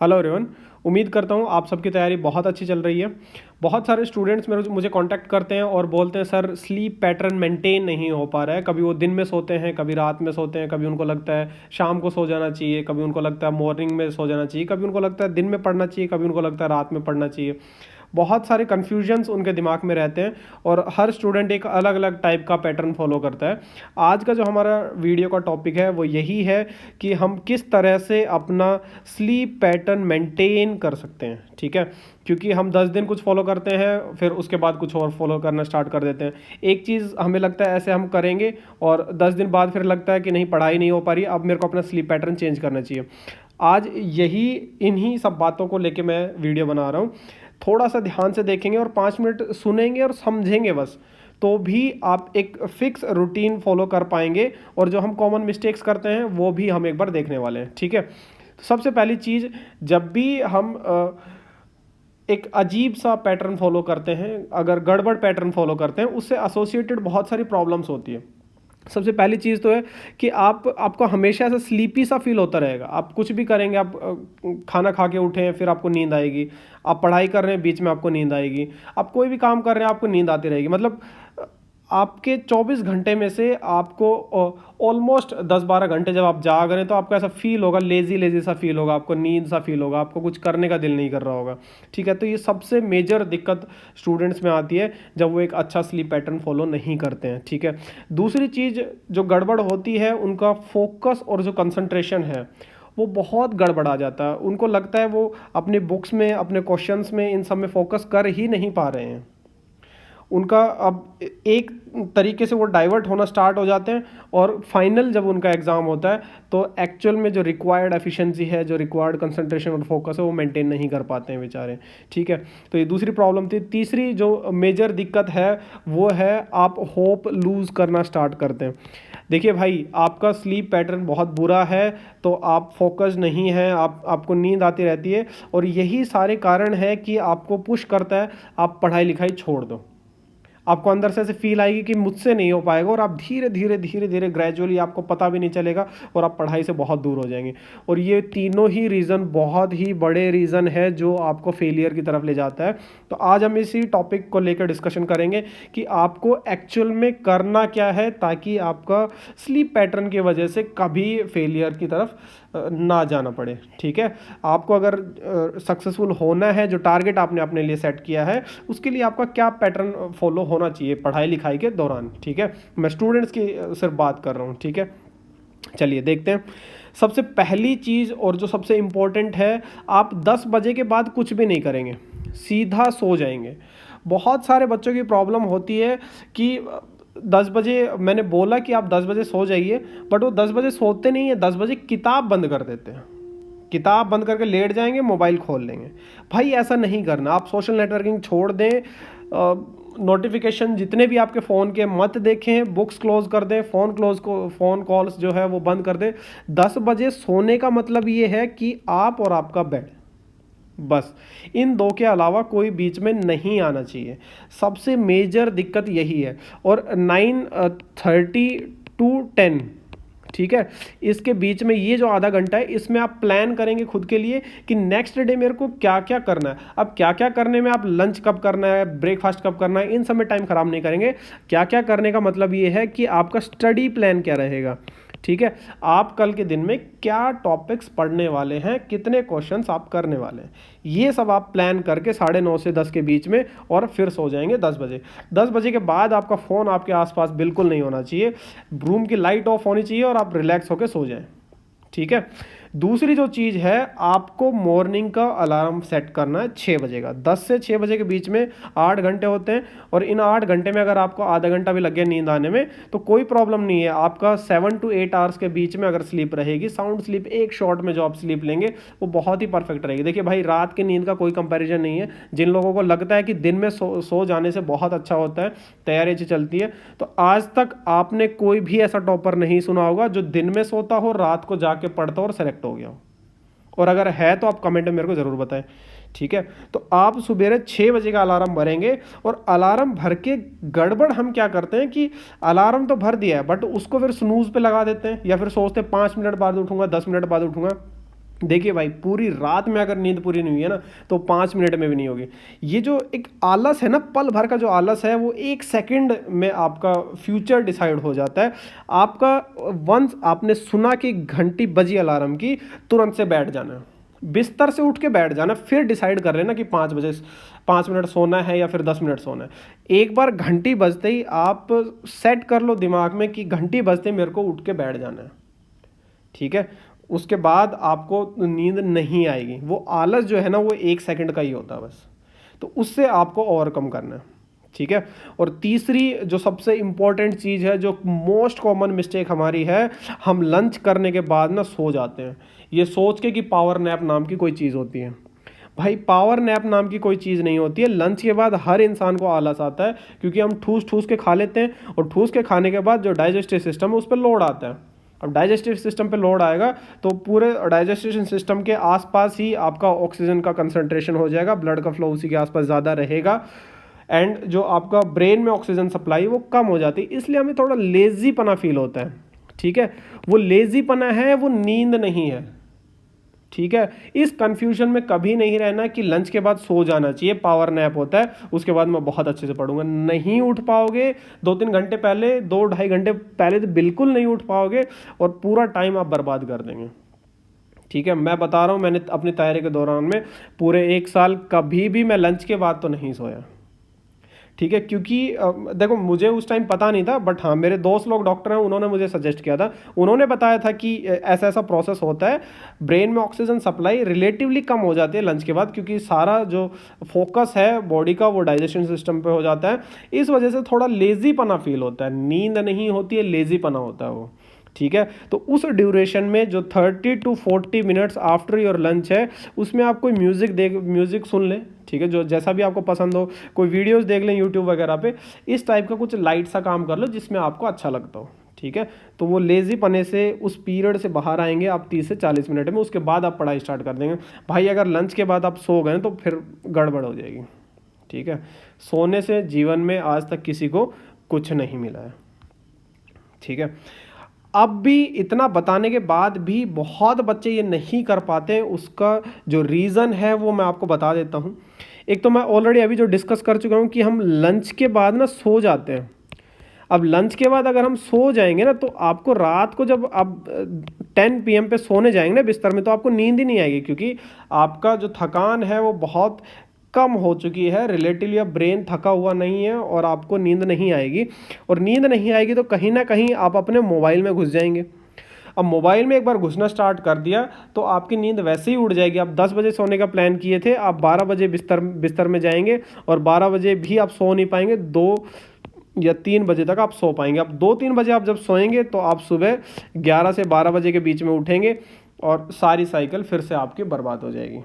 Hello everyone. उम्मीद करता हूँ आप सबकी तैयारी बहुत अच्छी चल रही है। बहुत सारे स्टूडेंट्स मुझे कांटेक्ट करते हैं और बोलते हैं सर स्लीप पैटर्न मेंटेन नहीं हो पा रहा है। कभी वो दिन में सोते हैं, कभी रात में सोते हैं, कभी उनको लगता है शाम को सो जाना चाहिए, कभी उनको लगता है मॉर्निंग में सो जाना चाहिए, कभी उनको लगता है दिन में पढ़ना चाहिए, कभी उनको लगता है रात में पढ़ना चाहिए। बहुत सारे कन्फ्यूजन्स उनके दिमाग में रहते हैं और हर स्टूडेंट एक अलग अलग टाइप का पैटर्न फॉलो करता है। आज का जो हमारा वीडियो का टॉपिक है वो यही है कि हम किस तरह से अपना स्लीप पैटर्न मेंटेन कर सकते हैं। ठीक है, क्योंकि हम 10 दिन कुछ फॉलो करते हैं, फिर उसके बाद कुछ और फॉलो करना स्टार्ट कर देते हैं। एक चीज़ हमें लगता है ऐसे हम करेंगे और 10 दिन बाद फिर लगता है कि नहीं, पढ़ाई नहीं हो पा रही, अब मेरे को अपना स्लीप पैटर्न चेंज करना चाहिए। आज यही इन्हीं सब बातों को लेके मैं वीडियो बना रहा हूँ। थोड़ा सा ध्यान से देखेंगे और 5 मिनट सुनेंगे और समझेंगे बस, तो भी आप एक फिक्स रूटीन फॉलो कर पाएंगे और जो हम कॉमन मिस्टेक्स करते हैं वो भी हम एक बार देखने वाले हैं। ठीक है, तो सबसे पहली चीज़, जब भी हम एक अजीब सा पैटर्न फॉलो करते हैं, अगर गड़बड़ पैटर्न फॉलो करते हैं, उससे एसोसिएटेड बहुत सारी प्रॉब्लम्स होती है। सबसे पहली चीज़ तो है कि आपको हमेशा ऐसा स्लीपी सा फील होता रहेगा। आप कुछ भी करेंगे, आप खाना खा के उठें फिर आपको नींद आएगी, आप पढ़ाई कर रहे हैं बीच में आपको नींद आएगी, आप कोई भी काम कर रहे हैं आपको नींद आती रहेगी। मतलब आपके 24 घंटे में से आपको ऑलमोस्ट 10-12 घंटे जब आप जाग रहे हैं तो आपको ऐसा फील होगा, लेजी लेजी सा फील होगा, आपको नींद सा फील होगा, आपको कुछ करने का दिल नहीं कर रहा होगा। ठीक है, तो ये सबसे मेजर दिक्कत स्टूडेंट्स में आती है जब वो एक अच्छा स्लीप पैटर्न फॉलो नहीं करते हैं। ठीक है, दूसरी चीज़ जो गड़बड़ होती है, उनका फोकस और जो कंसंट्रेशन है वो बहुत गड़बड़ा जाता है। उनको लगता है वो अपने बुक्स में, अपने क्वेश्चंस में, इन सब में फोकस कर ही नहीं पा रहे हैं। उनका अब एक तरीके से वो डाइवर्ट होना स्टार्ट हो जाते हैं और फाइनल जब उनका एग्ज़ाम होता है तो एक्चुअल में जो रिक्वायर्ड एफिशिएंसी है, जो रिक्वायर्ड कंसंट्रेशन और फोकस है, वो मेंटेन नहीं कर पाते हैं बेचारे। ठीक है, तो ये दूसरी प्रॉब्लम थी। तीसरी जो मेजर दिक्कत है वो है आप होप लूज़ करना स्टार्ट करते हैं। देखिए भाई, आपका स्लीप पैटर्न बहुत बुरा है तो आप फोकस नहीं हैं, आपको नींद आती रहती है और यही सारे कारण है कि आपको पुश करता है आप पढ़ाई लिखाई छोड़ दो। आपको अंदर से ऐसे फील आएगी कि मुझसे नहीं हो पाएगा और आप धीरे धीरे धीरे धीरे ग्रेजुअली, आपको पता भी नहीं चलेगा और आप पढ़ाई से बहुत दूर हो जाएंगे। और ये तीनों ही रीज़न बहुत ही बड़े रीज़न है जो आपको फेलियर की तरफ ले जाता है। तो आज हम इसी टॉपिक को लेकर डिस्कशन करेंगे कि आपको एक्चुअल में करना क्या है ताकि आपका स्लीप पैटर्न की वजह से कभी फेलियर की तरफ ना जाना पड़े। ठीक है, आपको अगर सक्सेसफुल होना है, जो टारगेट आपने अपने लिए सेट किया है, उसके लिए आपका क्या पैटर्न फॉलो होना चाहिए पढ़ाई लिखाई के दौरान। ठीक है, मैं स्टूडेंट्स की सिर्फ बात कर रहा हूँ। ठीक है, चलिए देखते हैं। सबसे पहली चीज़ और जो सबसे इम्पोर्टेंट है, आप 10 बजे के बाद कुछ भी नहीं करेंगे, सीधा सो जाएंगे। बहुत सारे बच्चों की प्रॉब्लम होती है कि 10 बजे, मैंने बोला कि आप 10 बजे सो जाइए, बट वो 10 बजे सोते नहीं है, 10 बजे किताब बंद कर देते हैं, किताब बंद करके लेट जाएंगे, मोबाइल खोल लेंगे। भाई ऐसा नहीं करना। आप सोशल नेटवर्किंग छोड़ दें, नोटिफिकेशन जितने भी आपके फ़ोन के मत देखें, बुक्स क्लोज कर दें, फ़ोन कॉल्स जो है वो बंद कर दें। 10 बजे सोने का मतलब ये है कि आप और आपका बेड, बस इन दो के अलावा कोई बीच में नहीं आना चाहिए। सबसे मेजर दिक्कत यही है। और 9:30 टू 10, ठीक है, इसके बीच में ये जो आधा घंटा है, इसमें आप प्लान करेंगे खुद के लिए कि नेक्स्ट डे मेरे को क्या क्या करना है। अब क्या क्या करने में, आप लंच कब करना है, ब्रेकफास्ट कब करना है, इन सब में टाइम खराब नहीं करेंगे। क्या क्या करने का मतलब ये है कि आपका स्टडी प्लान क्या रहेगा। ठीक है, आप कल के दिन में क्या टॉपिक्स पढ़ने वाले हैं, कितने क्वेश्चंस आप करने वाले हैं, ये सब आप प्लान करके 9:30 से 10 के बीच में, और फिर सो जाएंगे 10 बजे। 10 बजे के बाद आपका फ़ोन आपके आसपास बिल्कुल नहीं होना चाहिए, रूम की लाइट ऑफ होनी चाहिए और आप रिलैक्स होकर सो जाएं। ठीक है, दूसरी जो चीज़ है, आपको मॉर्निंग का अलार्म सेट करना है 6 बजे का। 10 से 6 बजे के बीच में 8 घंटे होते हैं और इन 8 घंटे में अगर आपको आधा घंटा भी लग गया नींद आने में तो कोई प्रॉब्लम नहीं है। आपका 7 to 8 आवर्स के बीच में अगर स्लीप रहेगी, साउंड स्लीप, एक शॉट में जो आप स्लीप लेंगे वो बहुत ही परफेक्ट रहेगी। देखिए भाई, रात की नींद का कोई कंपैरिजन नहीं है। जिन लोगों को लगता है कि दिन में सो जाने से बहुत अच्छा होता है, तैयारी अच्छी चलती है, तो आज तक आपने कोई भी ऐसा टॉपर नहीं सुना होगा जो दिन में सोता हो, रात को जाके पढ़ता हो और सेलेक्ट हो गया हो। और अगर है तो आप कमेंट में मेरे को ज़रूर बताएं। ठीक है, तो आप सुबह 6 बजे का अलार्म भरेंगे। और अलार्म भर के गड़बड़ हम क्या करते हैं कि अलार्म तो भर दिया है बट उसको फिर स्नूज पे लगा देते हैं, या फिर सोचते हैं 5 मिनट बाद उठूंगा, 10 मिनट बाद उठूंगा। देखिए भाई, पूरी रात में अगर नींद पूरी नहीं हुई है ना, तो 5 मिनट में भी नहीं होगी। ये जो एक आलस है ना, पल भर का जो आलस है, वो 1 सेकंड में आपका फ्यूचर डिसाइड हो जाता है। आपका वंस आपने सुना कि घंटी बजी अलार्म की, तुरंत से बैठ जाना है, बिस्तर से उठ के बैठ जाना, फिर डिसाइड कर लेना कि 5 बजे 5 मिनट सोना है या फिर 10 मिनट सोना है। एक बार घंटी बजते ही आप सेट कर लो दिमाग में कि घंटी बजते ही मेरे को उठ के बैठ जाना है, ठीक है। उसके बाद आपको नींद नहीं आएगी। वो आलस जो है ना, वो 1 सेकंड का ही होता है बस। तो उससे आपको ओवरकम करना है, ठीक है। और तीसरी जो सबसे इंपॉर्टेंट चीज़ है, जो मोस्ट कॉमन मिस्टेक हमारी है, हम लंच करने के बाद ना सो जाते हैं, ये सोच के कि पावर नैप नाम की कोई चीज़ होती है। भाई, पावर नैप नाम की कोई चीज़ नहीं होती है। लंच के बाद हर इंसान को आलस आता है, क्योंकि हम ठूस ठूस के खा लेते हैं, और ठूस के खाने के बाद जो डाइजेस्टिव सिस्टम है उस पर लोड आता है। अब डाइजेस्टिव सिस्टम पे लोड आएगा तो पूरे डाइजेस्टिव सिस्टम के आसपास ही आपका ऑक्सीजन का कंसंट्रेशन हो जाएगा, ब्लड का फ्लो उसी के आसपास ज़्यादा रहेगा, एंड जो आपका ब्रेन में ऑक्सीजन सप्लाई वो कम हो जाती है, इसलिए हमें थोड़ा लेजीपना फील होता है, ठीक है। वो लेजीपना है, वो नींद नहीं है, ठीक है। इस कंफ्यूजन में कभी नहीं रहना कि लंच के बाद सो जाना चाहिए, पावर नैप होता है, उसके बाद मैं बहुत अच्छे से पढ़ूंगा। नहीं उठ पाओगे, 2-3 घंटे पहले, 2-2.5 घंटे पहले तो बिल्कुल नहीं उठ पाओगे, और पूरा टाइम आप बर्बाद कर देंगे, ठीक है। मैं बता रहा हूँ, मैंने अपनी तैयारी के दौरान में पूरे 1 साल कभी भी मैं लंच के बाद तो नहीं सोया, ठीक है। क्योंकि देखो, मुझे उस टाइम पता नहीं था, बट हाँ, मेरे दोस्त लोग डॉक्टर हैं, उन्होंने मुझे सजेस्ट किया था, उन्होंने बताया था कि ऐसा ऐसा प्रोसेस होता है, ब्रेन में ऑक्सीजन सप्लाई रिलेटिवली कम हो जाती है लंच के बाद, क्योंकि सारा जो फोकस है बॉडी का वो डाइजेशन सिस्टम पे हो जाता है। इस वजह से थोड़ा लेजीपना फील होता है, नींद नहीं होती है, लेजीपना होता है वो, ठीक है। तो उस ड्यूरेशन में जो 30 to 40 minutes after your lunch है, उसमें आप कोई म्यूज़िक सुन लें, ठीक है, जो जैसा भी आपको पसंद हो, कोई वीडियोस देख लें यूट्यूब वगैरह पे, इस टाइप का कुछ लाइट सा काम कर लो जिसमें आपको अच्छा लगता हो, ठीक है। तो वो लेजी पने से उस पीरियड से बाहर आएंगे आप 30 से 40 मिनट में, उसके बाद आप पढ़ाई स्टार्ट कर देंगे। भाई, अगर लंच के बाद आप सो गए तो फिर गड़बड़ हो जाएगी, ठीक है। सोने से जीवन में आज तक किसी को कुछ नहीं मिला है, ठीक है। अब भी इतना बताने के बाद भी बहुत बच्चे ये नहीं कर पाते हैं, उसका जो रीज़न है वो मैं आपको बता देता हूँ। एक तो मैं ऑलरेडी अभी जो डिस्कस कर चुका हूँ कि हम लंच के बाद ना सो जाते हैं। अब लंच के बाद अगर हम सो जाएंगे ना, तो आपको रात को जब आप 10 PM पे सोने जाएंगे ना बिस्तर में, तो आपको नींद ही नहीं आएगी, क्योंकि आपका जो थकान है वो बहुत कम हो चुकी है रिलेटिवली। अब ब्रेन थका हुआ नहीं है और आपको नींद नहीं आएगी, और नींद नहीं आएगी तो कहीं ना कहीं आप अपने मोबाइल में घुस जाएंगे। अब मोबाइल में एक बार घुसना स्टार्ट कर दिया तो आपकी नींद वैसे ही उड़ जाएगी। आप 10 बजे सोने का प्लान किए थे, आप 12 बजे बिस्तर में जाएंगे, और 12 बजे भी आप सो नहीं पाएंगे, 2 या 3 बजे तक आप सो पाएंगे। अब 2-3 बजे आप जब सोएंगे तो आप सुबह 11 से 12 बजे के बीच में उठेंगे, और सारी साइकिल फिर से आपकी बर्बाद हो जाएगी,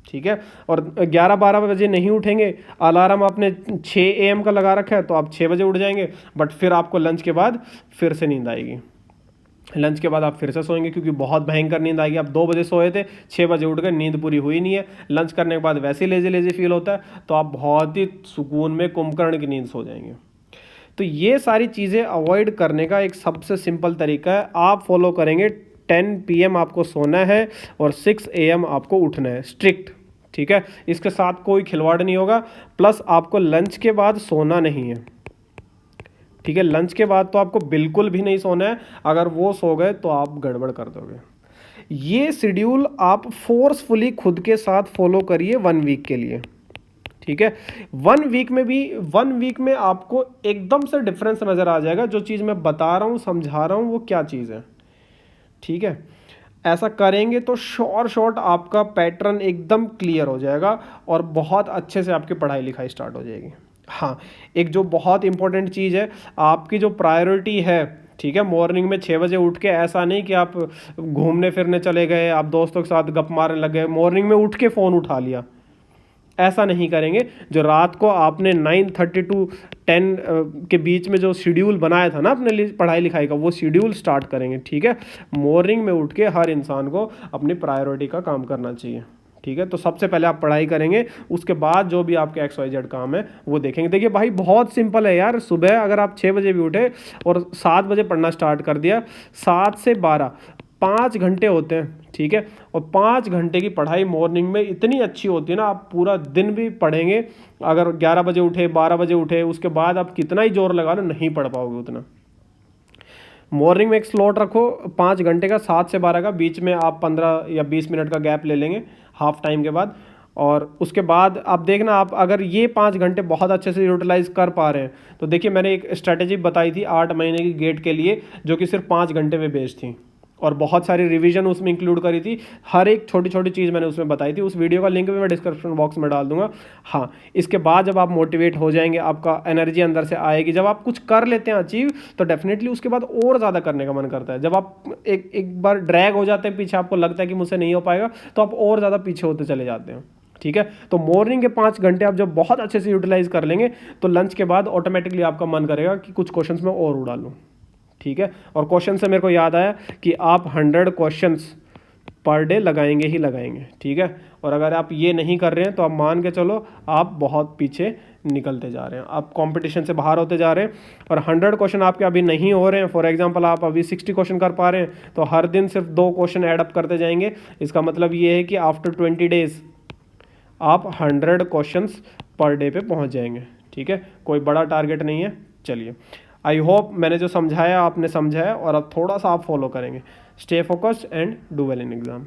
ठीक है। और 11-12 बजे नहीं उठेंगे, अलार्म आपने 6 AM का लगा रखा है, तो आप 6 बजे उठ जाएंगे, बट फिर आपको लंच के बाद फिर से नींद आएगी। लंच के बाद आप फिर से सोएंगे, क्योंकि बहुत भयंकर नींद आएगी। आप 2 बजे सोए थे, 6 बजे उठ गए, नींद पूरी हुई नहीं है। लंच करने के बाद वैसे ही लेजी लेजी फील होता है, तो आप बहुत ही सुकून में कुंभकर्ण की नींद सो जाएंगे। तो ये सारी चीज़ें अवॉइड करने का एक सबसे सिंपल तरीका है, आप फॉलो करेंगे। 10 PM आपको सोना है और 6 AM आपको उठना है, स्ट्रिक्ट, ठीक है। इसके साथ कोई खिलवाड़ नहीं होगा। प्लस आपको लंच के बाद सोना नहीं है, ठीक है। लंच के बाद तो आपको बिल्कुल भी नहीं सोना है, अगर वो सो गए तो आप गड़बड़ कर दोगे। ये शेड्यूल आप फोर्सफुली खुद के साथ फॉलो करिए 1 वीक के लिए, ठीक है। 1 वीक में आपको एकदम से डिफरेंस नज़र आ जाएगा। जो चीज़ मैं बता रहा हूँ, समझा रहा हूँ, वो क्या चीज़ है, ठीक है। ऐसा करेंगे तो शॉर्ट आपका पैटर्न एकदम क्लियर हो जाएगा, और बहुत अच्छे से आपकी पढ़ाई लिखाई स्टार्ट हो जाएगी। हाँ, एक जो बहुत इंपॉर्टेंट चीज़ है, आपकी जो प्रायोरिटी है, ठीक है, मॉर्निंग में 6 बजे उठ के ऐसा नहीं कि आप घूमने फिरने चले गए, आप दोस्तों के साथ गप मारने लगे, मॉर्निंग में उठ के फ़ोन उठा लिया, ऐसा नहीं करेंगे। जो रात को आपने 9:30 to 10 के बीच में जो शेड्यूल बनाया था ना अपने लिए पढ़ाई लिखाई का, वो शेड्यूल स्टार्ट करेंगे, ठीक है। मॉर्निंग में उठ के हर इंसान को अपनी प्रायोरिटी का काम करना चाहिए, ठीक है। तो सबसे पहले आप पढ़ाई करेंगे, उसके बाद जो भी आपके XYZ काम है वो देखेंगे। देखिए भाई, बहुत सिंपल है यार। सुबह अगर आप 6 बजे भी उठे और 7 बजे पढ़ना स्टार्ट कर दिया, 7 से 12, 5 घंटे होते हैं, ठीक है। और 5 घंटे की पढ़ाई मॉर्निंग में इतनी अच्छी होती है ना, आप पूरा दिन भी पढ़ेंगे, अगर 11 बजे उठे 12 बजे उठे उसके बाद आप कितना ही जोर लगा लो नहीं पढ़ पाओगे उतना। मॉर्निंग में एक स्लॉट रखो 5 घंटे का, 7 से 12 का, बीच में आप 15 या 20 मिनट का गैप ले लेंगे हाफ टाइम के बाद। और उसके बाद आप देखना, आप अगर ये 5 घंटे बहुत अच्छे से यूटिलाइज कर पा रहे हैं तो देखिए मैंने एक स्ट्रेटेजी बताई थी 8 महीने की गेट के लिए, जो कि सिर्फ 5 घंटे में बेस्ड थी, और बहुत सारी रिवीजन उसमें इंक्लूड करी थी, हर एक छोटी छोटी चीज़ मैंने उसमें बताई थी। उस वीडियो का लिंक भी मैं डिस्क्रिप्शन बॉक्स में डाल दूंगा। हाँ, इसके बाद जब आप मोटिवेट हो जाएंगे, आपका एनर्जी अंदर से आएगी, जब आप कुछ कर लेते हैं अचीव, तो डेफिनेटली उसके बाद और ज़्यादा करने का मन करता है। जब आप एक बार ड्रैग हो जाते हैं पीछे, आपको लगता है कि मुझसे नहीं हो पाएगा, तो आप और ज़्यादा पीछे होते चले जाते हैं, ठीक है। तो मॉर्निंग के 5 घंटे आप जब बहुत अच्छे से यूटिलाइज कर लेंगे तो लंच के बाद ऑटोमेटिकली आपका मन करेगा कि कुछ क्वेश्चंस में और उड़ा लूँ, ठीक है। और क्वेश्चन से मेरे को याद आया कि आप 100 क्वेश्चंस पर डे लगाएंगे ही लगाएंगे, ठीक है। और अगर आप ये नहीं कर रहे हैं तो आप मान के चलो आप बहुत पीछे निकलते जा रहे हैं, आप कंपटीशन से बाहर होते जा रहे हैं। और 100 क्वेश्चन आपके अभी नहीं हो रहे हैं, फॉर एग्जांपल आप अभी 60 क्वेश्चन कर पा रहे हैं, तो हर दिन सिर्फ 2 क्वेश्चन ऐड अप करते जाएंगे। इसका मतलब ये है कि आफ्टर 20 डेज आप 100 क्वेश्चंस पर डे पे पहुंच जाएंगे, ठीक है। कोई बड़ा टारगेट नहीं है। चलिए, आई होप मैंने जो समझाया आपने समझाया और अब थोड़ा सा आप फॉलो करेंगे। Stay focused and do well in exam.